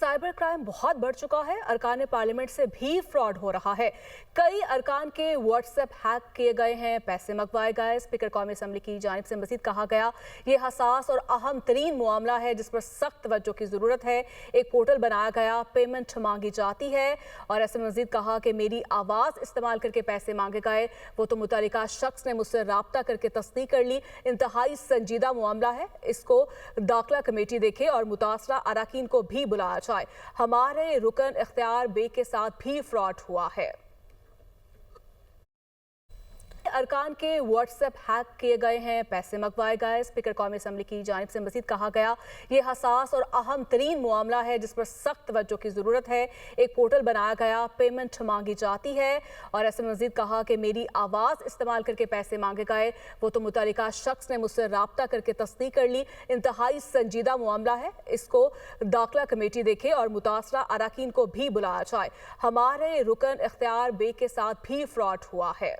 Cyber crime बहुत बढ़ चुका है। अरकान पार्लियामेंट से भी फ्रॉड हो रहा है। कई अरकान के व्हाट्सएप हैक किए गए हैं, पैसे मंगवाए गए। स्पीकर कौमी असम्बली की जानिब से मजीद कहा गया, ये हसास और अहम तरीन मामला है जिस पर सख्त तवज्जो की ज़रूरत है। एक पोर्टल बनाया गया, पेमेंट मांगी जाती है और ऐसे मजीद कहा कि मेरी आवाज़ इस्तेमाल करके पैसे मांगे गए, वो तो मुतल्लिका शख्स ने मुझसे राब्ता करके तस्दीक कर ली। इंतहाई संजीदा मामला है, इसको दाखिला कमेटी देखे और मुतासरा अरकान को भी बुलाया जाए। हमारे रुकन इख्तियार बेग के साथ भी फ्रॉड हुआ है। अरकान के व्हाट्सएप हैक किए गए हैं, पैसे मंगवाए गए। स्पीकर कौमी असम्बली की जानिब से मजीद कहा गया, ये हसास और अहम तरीन मामला है जिस पर सख्त तवज्जो की ज़रूरत है। एक पोर्टल बनाया गया, पेमेंट मांगी जाती है और ऐसे मजीद कहा कि मेरी आवाज़ इस्तेमाल करके पैसे मांगे गए, वो तो मुतल्लिका शख्स ने मुझसे राब्ता करके तस्दीक कर ली। इंतहाई संजीदा मामला है, इसको दाखिला कमेटी देखे और मुतासरा अरकान को भी बुलाया जाए। हमारे रुकन इख्तियार बेग के साथ भी फ्रॉड हुआ है।